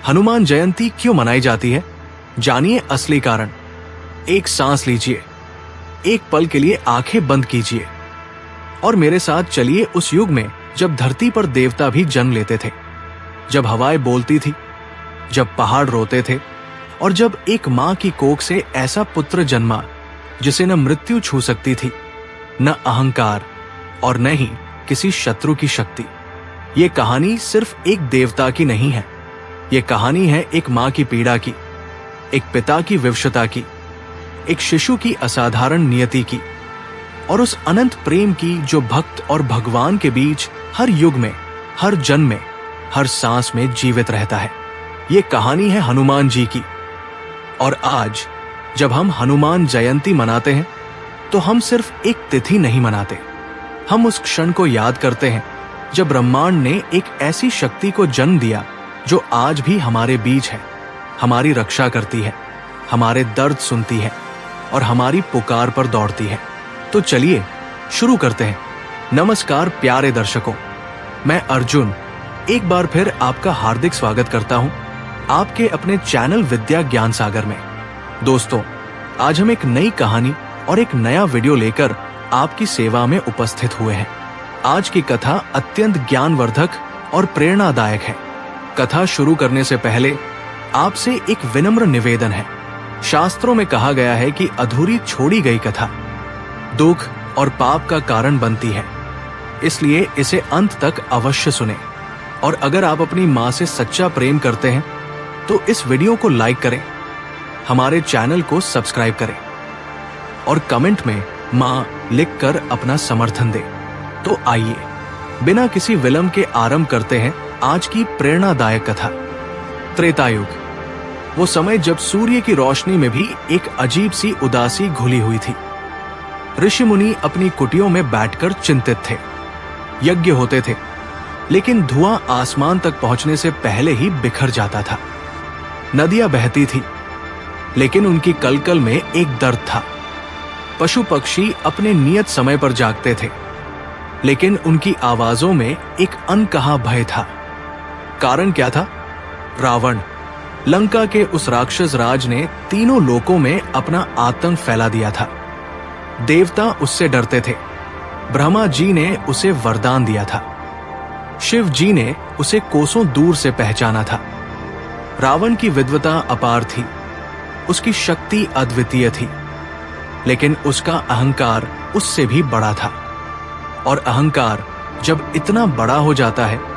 हनुमान जयंती क्यों मनाई जाती है, जानिए असली कारण। एक सांस लीजिए, एक पल के लिए आंखें बंद कीजिए और मेरे साथ चलिए उस युग में जब धरती पर देवता भी जन्म लेते थे, जब हवाएं बोलती थी, जब पहाड़ रोते थे और जब एक मां की कोख से ऐसा पुत्र जन्मा जिसे न मृत्यु छू सकती थी, न अहंकार और न ही किसी शत्रु की शक्ति। ये कहानी सिर्फ एक देवता की नहीं है, ये कहानी है एक मां की पीड़ा की, एक पिता की विवशता की, एक शिशु की असाधारण नियति की और उस अनंत प्रेम की जो भक्त और भगवान के बीच हर युग में, हर जन्म में, हर सांस में जीवित रहता है। ये कहानी है हनुमान जी की। और आज जब हम हनुमान जयंती मनाते हैं तो हम सिर्फ एक तिथि नहीं मनाते, हम उस क्षण को याद करते हैं जब ब्रह्मांड ने एक ऐसी शक्ति को जन्म दिया जो आज भी हमारे बीच है, हमारी रक्षा करती है, हमारे दर्द सुनती है और हमारी पुकार पर दौड़ती है। तो चलिए शुरू करते हैं। नमस्कार प्यारे दर्शकों, मैं अर्जुन एक बार फिर आपका हार्दिक स्वागत करता हूं आपके अपने चैनल विद्या ज्ञान सागर में। दोस्तों, आज हम एक नई कहानी और एक नया वीडियो लेकर आपकी सेवा में उपस्थित हुए हैं। आज की कथा अत्यंत ज्ञानवर्धक और प्रेरणादायक है। कथा शुरू करने से पहले आपसे एक विनम्र निवेदन है। शास्त्रों में कहा गया है कि अधूरी छोड़ी गई कथा दुख और पाप का कारण बनती है, इसलिए इसे अंत तक अवश्य सुने। और अगर आप अपनी मां से सच्चा प्रेम करते हैं तो इस वीडियो को लाइक करें, हमारे चैनल को सब्सक्राइब करें और कमेंट में मां लिखकर अपना समर्थन दें। तो आइए बिना किसी विलंब के आरंभ करते हैं आज की प्रेरणादायक कथा। त्रेतायुग, वो समय जब सूर्य की रोशनी में भी एक अजीब सी उदासी घुली हुई थी। ऋषि मुनि अपनी कुटियों में बैठकर चिंतित थे। यज्ञ होते थे, लेकिन धुआं आसमान तक पहुंचने से पहले ही बिखर जाता था। नदियां बहती थी, लेकिन उनकी कलकल में एक दर्द था। पशु पक्षी अपने नियत समय पर जागते थे, लेकिन उनकी आवाजों में एक अनकहा भय था। कारण क्या था? रावण, लंका के उस राक्षस राज ने तीनों लोकों में अपना आतंक फैला दिया था। देवता उससे डरते थे। ब्रह्मा जी ने उसे वरदान दिया था, शिव जी ने उसे कोसों दूर से पहचाना था। रावण की विद्वता अपार थी, उसकी शक्ति अद्वितीय थी, लेकिन उसका अहंकार उससे भी बड़ा था। और अहंकार जब इतना बड़ा हो जाता है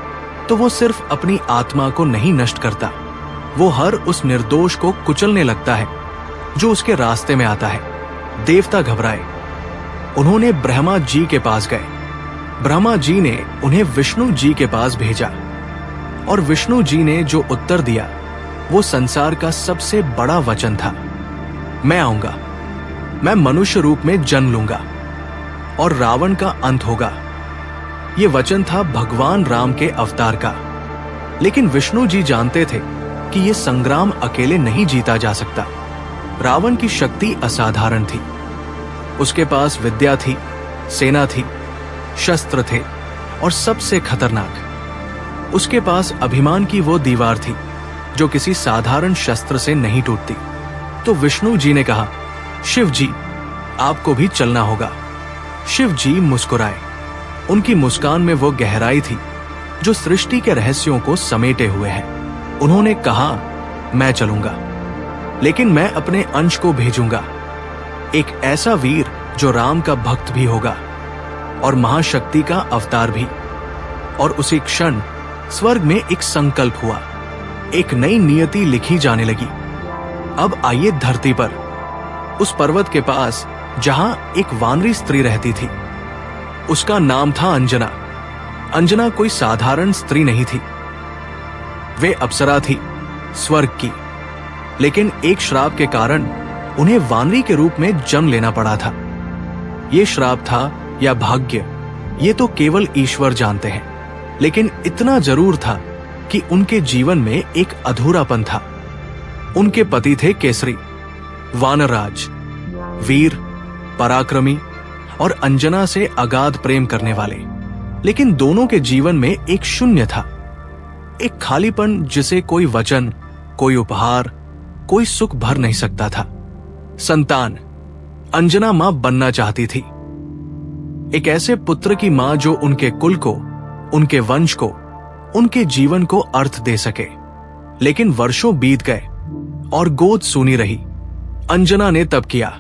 तो वो सिर्फ अपनी आत्मा को नहीं नष्ट करता, वो हर उस निर्दोष को कुचलने लगता है जो उसके रास्ते में आता है। देवता घबराए, उन्होंने ब्रह्मा जी के पास गए। ब्रह्मा जी ने उन्हें विष्णु जी के पास भेजा और विष्णु जी ने जो उत्तर दिया वो संसार का सबसे बड़ा वचन था। मैं आऊंगा, मैं मनुष्य रूप में जन्म लूंगा और रावण का अंत होगा। ये वचन था भगवान राम के अवतार का। लेकिन विष्णु जी जानते थे कि ये संग्राम अकेले नहीं जीता जा सकता। रावण की शक्ति असाधारण थी। उसके पास विद्या थी, सेना थी, शस्त्र थे और सबसे खतरनाक, उसके पास अभिमान की वो दीवार थी जो किसी साधारण शस्त्र से नहीं टूटती। तो विष्णु जी ने कहा, शिव जी, आपको भी चलना होगा। शिव जी मुस्कुराए। उनकी मुस्कान में वो गहराई थी जो सृष्टि के रहस्यों को समेटे हुए है। उन्होंने कहा, मैं चलूंगा, लेकिन मैं अपने अंश को भेजूंगा, एक ऐसा वीर जो राम का भक्त भी होगा और महाशक्ति का अवतार भी। और उसी क्षण स्वर्ग में एक संकल्प हुआ, एक नई नियति लिखी जाने लगी। अब आइए धरती पर, उस पर्वत के पास जहां एक वानरी स्त्री रहती थी। उसका नाम था अंजना। अंजना कोई साधारण स्त्री नहीं थी, वे अप्सरा थी, स्वर्ग की। लेकिन एक श्राप के कारण उन्हें वानरी के रूप में जन्म लेना पड़ा था। ये श्राप था या भाग्य, ये तो केवल ईश्वर जानते हैं, लेकिन इतना जरूर था कि उनके जीवन में एक अधूरापन था। उनके पति थे केसरी, वानरराज, वीर, पराक्रमी और अंजना से अगाध प्रेम करने वाले। लेकिन दोनों के जीवन में एक शून्य था। एक खालीपन जिसे कोई वचन, कोई उपहार, कोई सुख भर नहीं सकता था। संतान अंजना मां बनना चाहती थी। एक ऐसे पुत्र की मां जो उनके कुल को, उनके वंश को, उनके जीवन को अर्थ दे सके। लेकिन वर्षों बीत गए और गोद सूनी रही। अंजना ने तप किया,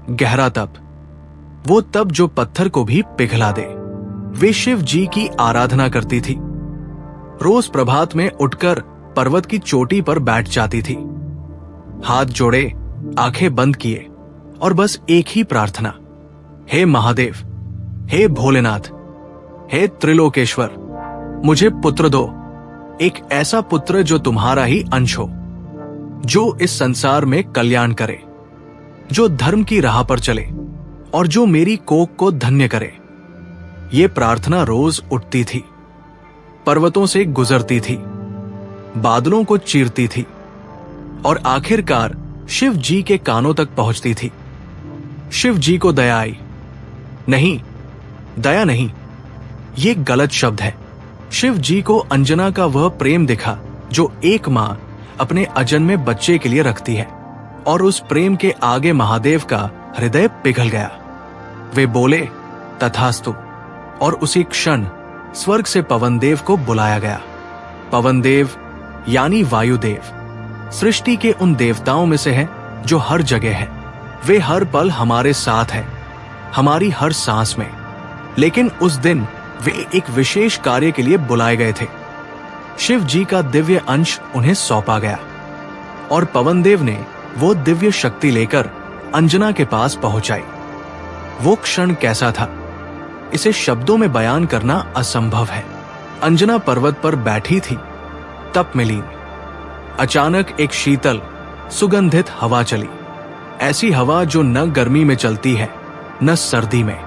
गहरा तप, वो तप जो पत्थर को भी पिघला दे। वे शिव जी की आराधना करती थी। रोज प्रभात में उठकर पर्वत की चोटी पर बैठ जाती थी। हाथ जोड़े, आंखें बंद किए और बस एक ही प्रार्थना, हे महादेव, हे भोलेनाथ, हे त्रिलोकेश्वर, मुझे पुत्र दो। एक ऐसा पुत्र जो तुम्हारा ही अंश हो, जो इस संसार में कल्याण करे, जो धर्म की राह पर चले और जो मेरी कोख को धन्य करे। ये प्रार्थना रोज उठती थी, पर्वतों से गुजरती थी, बादलों को चीरती थी और आखिरकार शिव जी के कानों तक पहुंचती थी। शिव जी को दया आई। नहीं, दया नहीं, ये गलत शब्द है। शिव जी को अंजना का वह प्रेम दिखा जो एक मां अपने अजन्मे बच्चे के लिए रखती है, और उस प्रेम के आगे महादेव का हृदय पिघल गया। वे बोले, तथास्तु, और उसी क्षण स्वर्ग से पवनदेव को बुलाया गया। पवनदेव यानी वायुदेव सृष्टि के उन देवताओं में से हैं जो हर जगह है। वे हर पल हमारे साथ हैं, हमारी हर सांस में। लेकिन उस दिन वे एक विशेष कार्य के लिए बुलाए गए थे। शिव जी का दिव्य अंश उन्हें सौंपा गया और पवनदेव ने वो दिव्य शक्ति लेकर अंजना के पास पहुंचाई। वो क्षण कैसा था, इसे शब्दों में बयान करना असंभव है। अंजना पर्वत पर बैठी थी, तप में लीन। अचानक एक शीतल, सुगंधित हवा चली। ऐसी हवा जो न गर्मी में चलती है, न सर्दी में।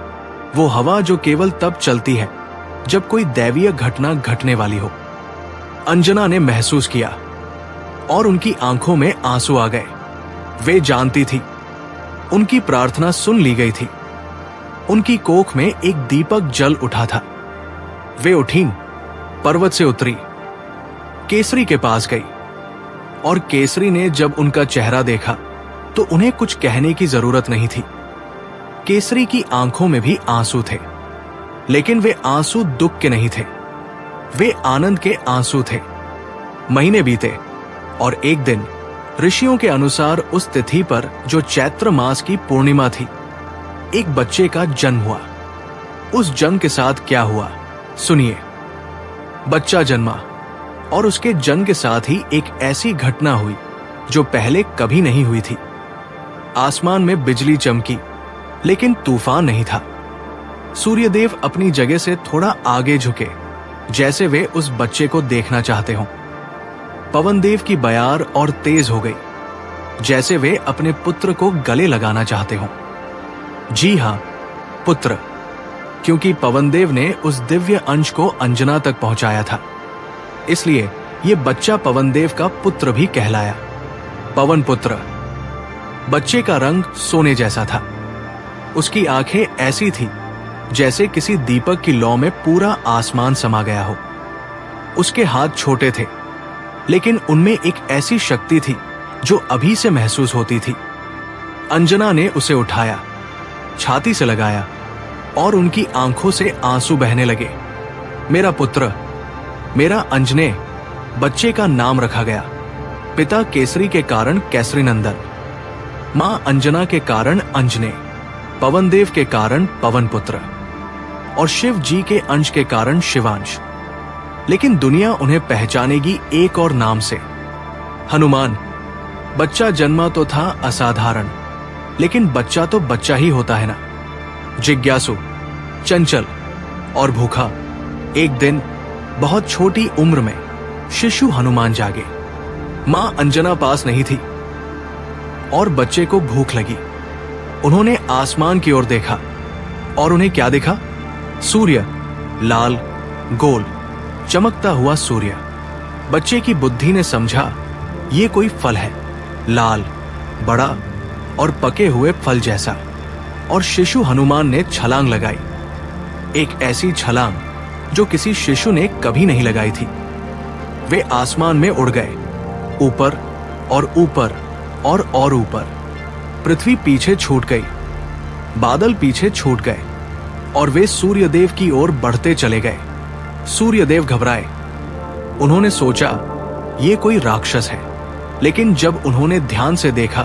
वो हवा जो केवल तब चलती है जब कोई दैवीय घटना घटने वाली हो। अंजना ने महसूस किया और उनकी आंखों में आंसू आ गए। वे जानती थी, उनकी प्रार्थना सुन ली गई थी। उनकी कोख में एक दीपक जल उठा था। वे उठी, पर्वत से उतरी, केसरी के पास गई, और केसरी ने जब उनका चेहरा देखा तो उन्हें कुछ कहने की जरूरत नहीं थी। केसरी की आंखों में भी आंसू थे, लेकिन वे आंसू दुख के नहीं थे, वे आनंद के आंसू थे। महीने बीते और एक दिन ऋषियों के अनुसार उस तिथि पर, जो चैत्र मास की पूर्णिमा थी, एक बच्चे का जन्म हुआ। उस जन्म के साथ क्या हुआ, सुनिए। बच्चा जन्मा और उसके जन्म के साथ ही एक ऐसी घटना हुई जो पहले कभी नहीं हुई थी। आसमान में बिजली चमकी, लेकिन तूफान नहीं था। सूर्यदेव अपनी जगह से थोड़ा आगे झुके, जैसे वे उस बच्चे को देखना चाहते हों। पवनदेव की बयार और तेज हो गई, जैसे वे अपने पुत्र को गले लगाना चाहते हों। जी हां, पुत्र, क्योंकि पवनदेव ने उस दिव्य अंश को अंजना तक पहुंचाया था, इसलिए यह बच्चा पवनदेव का पुत्र भी कहलाया। पवन पुत्र। बच्चे का रंग सोने जैसा था। उसकी आंखें ऐसी थी जैसे किसी दीपक की लौ में पूरा आसमान समा गया हो। उसके हाथ छोटे थे, लेकिन उनमें एक ऐसी शक्ति थी जो अभी से महसूस होती थी। अंजना ने उसे उठाया, छाती से लगाया और उनकी आंखों से आंसू बहने लगे। मेरा पुत्र, मेरा अंजने। बच्चे का नाम रखा गया। पिता केसरी के कारण केसरी नंदन, मां अंजना के कारण अंजने, पवनदेव के कारण पवन पुत्र और शिव जी के अंश के कारण शिवांश। लेकिन दुनिया उन्हें पहचानेगी एक और नाम से, हनुमान। बच्चा जन्मा तो था असाधारण, लेकिन बच्चा तो बच्चा ही होता है ना। जिज्ञासु, चंचल और भूखा। एक दिन बहुत छोटी उम्र में शिशु हनुमान जागे। मां अंजना पास नहीं थी और बच्चे को भूख लगी। उन्होंने आसमान की ओर देखा और उन्हें क्या देखा? सूर्य, लाल, गोल, चमकता हुआ सूर्य। बच्चे की बुद्धि ने समझा ये कोई फल है, लाल, बड़ा और पके हुए फल जैसा। और शिशु हनुमान ने छलांग लगाई, एक ऐसी छलांग जो किसी शिशु ने कभी नहीं लगाई थी। वे आसमान में उड़ गए, ऊपर और ऊपर और ऊपर। पृथ्वी पीछे छूट गई, बादल पीछे छूट गए और वे सूर्यदेव की ओर बढ़ते चले गए। सूर्यदेव घबराए। उन्होंने सोचा ये कोई राक्षस है, लेकिन जब उन्होंने ध्यान से देखा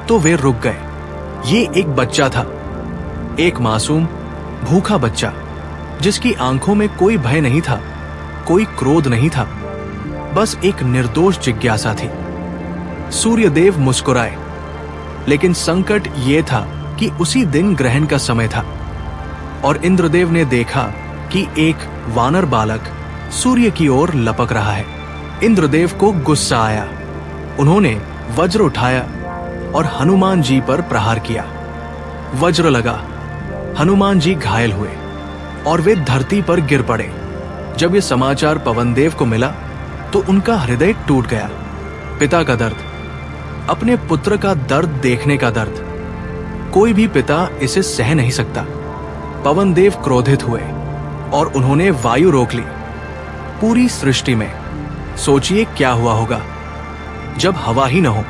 तो वे रुक गए। ये एक बच्चा था, एक मासूम भूखा बच्चा, जिसकी आंखों में कोई भय नहीं था, कोई क्रोध नहीं था, बस एक निर्दोष जिज्ञासा थी। सूर्यदेव मुस्कुराए, लेकिन संकट ये था कि उसी दिन ग्रहण का समय था और इंद्रदेव ने देखा कि एक वानर बालक सूर्य की ओर लपक रहा है। इंद्रदेव को गुस्सा आया। उन्होंने वज्र उठाया और हनुमान जी पर प्रहार किया। वज्र लगा, हनुमान जी घायल हुए और वे धरती पर गिर पड़े। जब ये समाचार पवनदेव को मिला तो उनका हृदय टूट गया। पिता का दर्द, अपने पुत्र का दर्द देखने का दर्द, कोई भी पिता इसे सह नहीं सकता। पवनदेव क्रोधित हुए और उन्होंने वायु रोक ली। पूरी सृष्टि में सोचिए क्या हुआ होगा जब हवा ही न हो,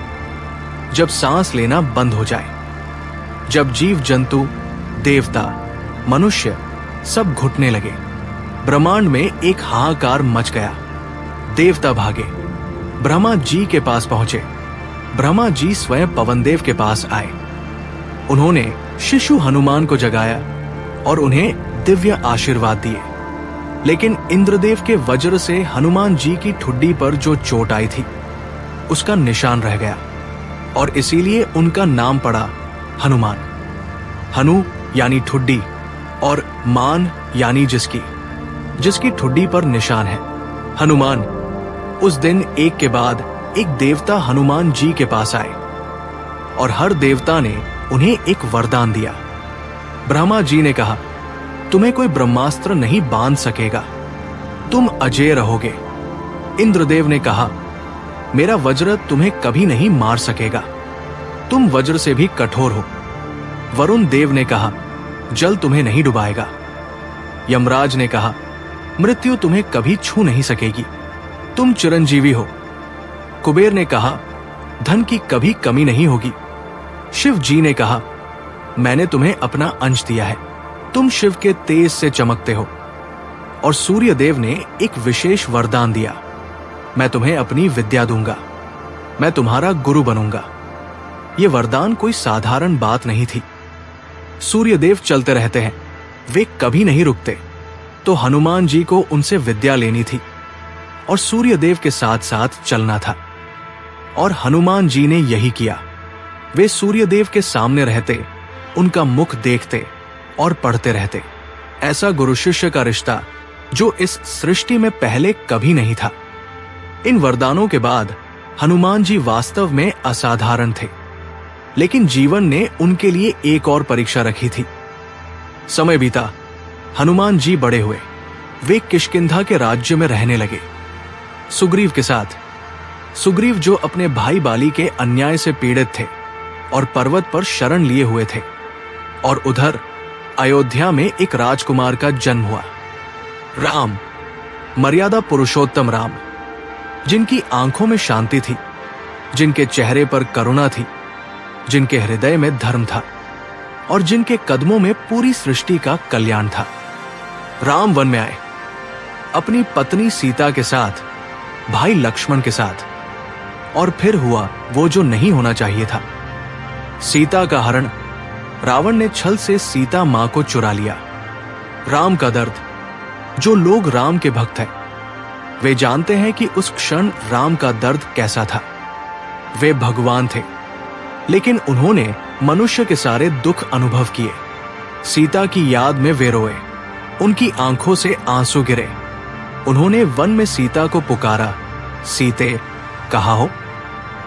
जब सांस लेना बंद हो जाए, जब जीव जंतु, देवता, मनुष्य सब घुटने लगे। ब्रह्मांड में एक हाहाकार मच गया। देवता भागे, ब्रह्मा जी के पास पहुंचे। ब्रह्मा जी स्वयं पवनदेव के पास आए। उन्होंने शिशु हनुमान को जगाया और उन्हें दिव्य आशीर्वाद दिए। लेकिन इंद्रदेव के वज्र से हनुमान जी की ठुड्डी पर जो चोट आई थी उसका निशान रह गया और इसीलिए उनका नाम पड़ा हनुमान। हनु यानी ठुड्डी और मान यानी जिसकी ठुड्डी पर निशान है। हनुमान। उस दिन एक के बाद एक देवता हनुमान जी के पास आए और हर देवता ने उन्हें एक वरदान दिया। ब्रह्मा जी ने कहा, तुम्हें कोई ब्रह्मास्त्र नहीं बांध सकेगा, तुम अजेय रहोगे। इंद्रदेव ने कहा, मेरा वज्र तुम्हें कभी नहीं मार सकेगा, तुम वज्र से भी कठोर हो। वरुण देव ने कहा, जल तुम्हें नहीं डुबाएगा। यमराज ने कहा, मृत्यु तुम्हें कभी छू नहीं सकेगी, तुम चिरंजीवी हो। कुबेर ने कहा, धन की कभी कमी नहीं होगी। शिव जी ने कहा, मैंने तुम्हें अपना अंश दिया है, तुम शिव के तेज से चमकते हो। और सूर्यदेव ने एक विशेष वरदान दिया, मैं तुम्हें अपनी विद्या दूंगा, मैं तुम्हारा गुरु बनूंगा। यह वरदान कोई साधारण बात नहीं थी। सूर्यदेव चलते रहते हैं, वे कभी नहीं रुकते, तो हनुमान जी को उनसे विद्या लेनी थी और सूर्यदेव के साथ साथ चलना था। और हनुमान जी ने यही किया। वे सूर्यदेव के सामने रहते, उनका मुख देखते और पढ़ते रहते। ऐसा गुरु शिष्य का रिश्ता जो इस सृष्टि में पहले कभी नहीं था। इन वरदानों के बाद हनुमान जी वास्तव में असाधारण थे, लेकिन जीवन ने उनके लिए एक और परीक्षा रखी थी। समय बीता, हनुमान जी बड़े हुए। वे किष्किंधा के राज्य में रहने लगे, सुग्रीव के साथ। सुग्रीव जो अपने भाई बाली के अन्याय से पीड़ित थे और पर्वत पर शरण लिए हुए थे। और उधर अयोध्या में एक राजकुमार का जन्म हुआ, राम, मर्यादा पुरुषोत्तम राम, जिनकी आंखों में शांति थी, जिनके चेहरे पर करुणा थी, जिनके हृदय में धर्म था और जिनके कदमों में पूरी सृष्टि का कल्याण था। राम वन में आए, अपनी पत्नी सीता के साथ, भाई लक्ष्मण के साथ, और फिर हुआ वो जो नहीं होना चाहिए था। सीता का हरण। रावण ने छल से सीता मां को चुरा लिया। राम का दर्द। जो लोग राम के भक्त हैं, वे जानते हैं कि उस क्षण राम का दर्द कैसा था। वे भगवान थे, लेकिन उन्होंने मनुष्य के सारे दुख अनुभव किए। सीता की याद में वे रोए, उनकी आंखों से आंसू गिरे। उन्होंने वन में सीता को पुकारा, सीते, कहाँ हो?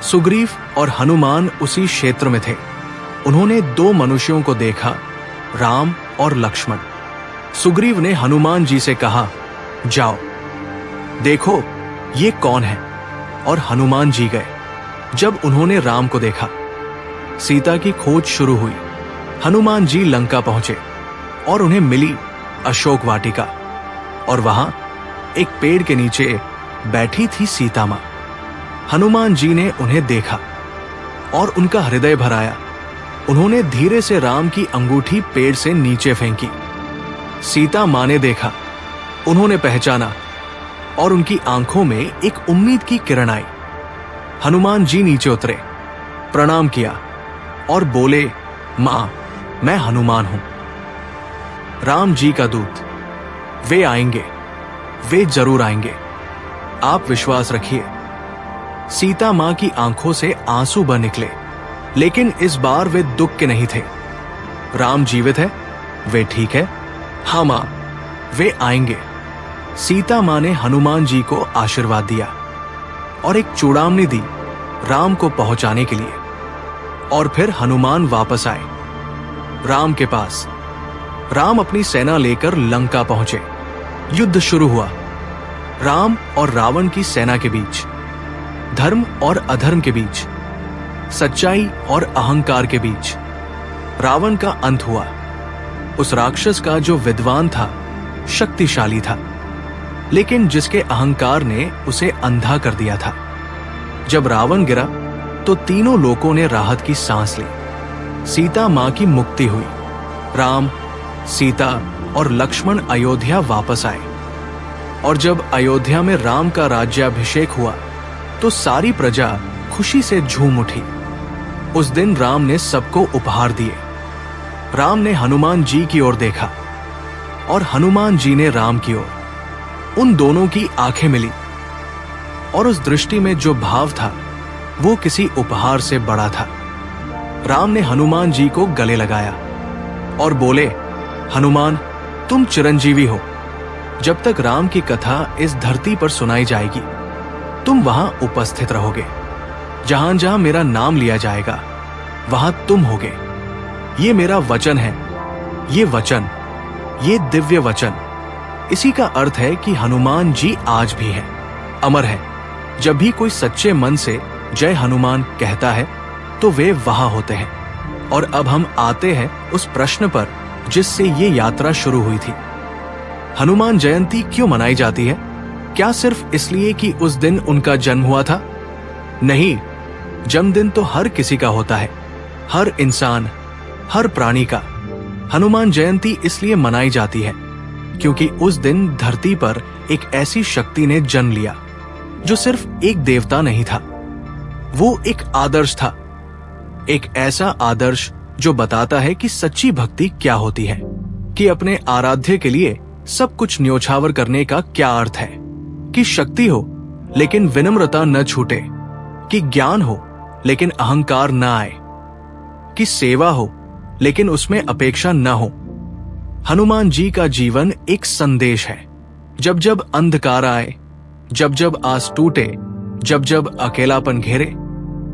सुग्रीव और हनुमान उसी क्षेत्र में थे। उन्होंने दो मनुष्यों को देखा, राम और लक्ष्मण। सुग्रीव ने हनुमान जी से कहा, जाओ देखो ये कौन है। और हनुमान जी गए। जब उन्होंने राम को देखा, सीता की खोज शुरू हुई। हनुमान जी लंका पहुंचे और उन्हें मिली अशोक वाटिका। और वहां एक पेड़ के नीचे बैठी थी सीता मां। हनुमान जी ने उन्हें देखा और उनका हृदय भर आया। उन्होंने धीरे से राम की अंगूठी पेड़ से नीचे फेंकी। सीता मां ने देखा, उन्होंने पहचाना और उनकी आंखों में एक उम्मीद की किरण आई। हनुमान जी नीचे उतरे, प्रणाम किया और बोले, मां, मैं हनुमान हूं, राम जी का दूत। वे आएंगे, वे जरूर आएंगे, आप विश्वास रखिए। सीता मां की आंखों से आंसू बह निकले, लेकिन इस बार वे दुख के नहीं थे। राम जीवित है, वे ठीक है। हाँ मां, वे आएंगे। सीता मां ने हनुमान जी को आशीर्वाद दिया और एक चूड़ामणि दी राम को पहुंचाने के लिए। और फिर हनुमान वापस आए राम के पास। राम अपनी सेना लेकर लंका पहुंचे। युद्ध शुरू हुआ, राम और रावण की सेना के बीच, धर्म और अधर्म के बीच, सच्चाई और अहंकार के बीच। रावण का अंत हुआ। उस राक्षस का जो विद्वान था, शक्तिशाली था, लेकिन जिसके अहंकार ने उसे अंधा कर दिया था। जब रावण गिरा तो तीनों लोगों ने राहत की सांस ली। सीता मां की मुक्ति हुई। राम, सीता और लक्ष्मण अयोध्या वापस आए। और जब अयोध्या में राम का राज्याभिषेक हुआ तो सारी प्रजा खुशी से झूम उठी। उस दिन राम ने सबको उपहार दिए। राम ने हनुमान जी की ओर देखा और हनुमान जी ने राम की ओर। उन दोनों की आंखें मिली और उस दृष्टि में जो भाव था वो किसी उपहार से बड़ा था। राम ने हनुमान जी को गले लगाया और बोले, हनुमान, तुम चिरंजीवी हो। जब तक राम की कथा इस धरती पर सुनाई जाएगी, तुम वहां उपस्थित रहोगे। जहां जहां मेरा नाम लिया जाएगा, वहां तुम होगे। ये मेरा वचन है, ये वचन, ये दिव्य वचन। इसी का अर्थ है कि हनुमान जी आज भी हैं, अमर है। जब भी कोई सच्चे मन से जय हनुमान कहता है तो वे वहां होते हैं। और अब हम आते हैं उस प्रश्न पर जिससे ये यात्रा शुरू हुई थी। हनुमान जयंती क्यों मनाई जाती है? क्या सिर्फ इसलिए कि उस दिन उनका जन्म हुआ था? नहीं, जन्मदिन तो हर किसी का होता है, हर इंसान, हर प्राणी का। हनुमान जयंती इसलिए मनाई जाती है क्योंकि उस दिन धरती पर एक ऐसी शक्ति ने जन्म लिया जो सिर्फ एक देवता नहीं था, वो एक आदर्श था। एक ऐसा आदर्श जो बताता है कि सच्ची भक्ति क्या होती है, कि अपने आराध्य के लिए सब कुछ न्योछावर करने का क्या अर्थ है, कि शक्ति हो लेकिन विनम्रता न छूटे, कि ज्ञान हो लेकिन अहंकार न आए, कि सेवा हो लेकिन उसमें अपेक्षा न हो। हनुमान जी का जीवन एक संदेश है। जब जब अंधकार आए, जब जब आस टूटे, जब जब अकेलापन घेरे,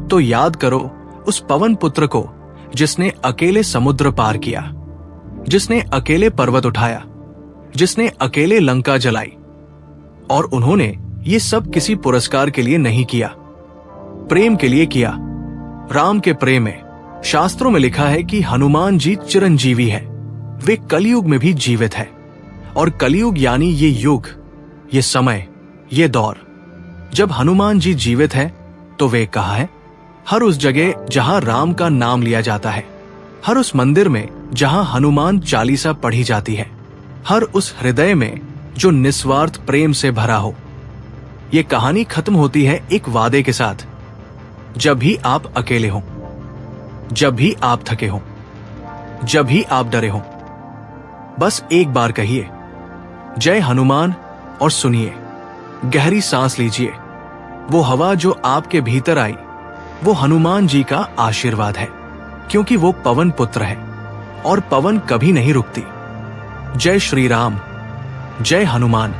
तो याद करो उस पवन पुत्र को जिसने अकेले समुद्र पार किया, जिसने अकेले पर्वत उठाया, जिसने अकेले लंका जलाई। और उन्होंने ये सब किसी पुरस्कार के लिए नहीं किया, प्रेम के लिए किया, राम के प्रेम में। शास्त्रों में लिखा है कि हनुमान जी चिरंजीवी है, वे कलयुग में भी जीवित है। और कलयुग यानी ये युग, ये समय, ये दौर। जब हनुमान जी जीवित है तो वे कहाँ है? हर उस जगह जहां राम का नाम लिया जाता है, हर उस मंदिर में जहां हनुमान चालीसा पढ़ी जाती है, हर उस हृदय में जो निस्वार्थ प्रेम से भरा हो। ये कहानी खत्म होती है एक वादे के साथ। जब भी आप अकेले हो, जब भी आप थके हो, जब भी आप डरे हो, बस एक बार कहिए जय हनुमान और सुनिए। गहरी सांस लीजिए। वो हवा जो आपके भीतर आई, वो हनुमान जी का आशीर्वाद है, क्योंकि वो पवन पुत्र है और पवन कभी नहीं रुकती। जय श्री राम, जय हनुमान।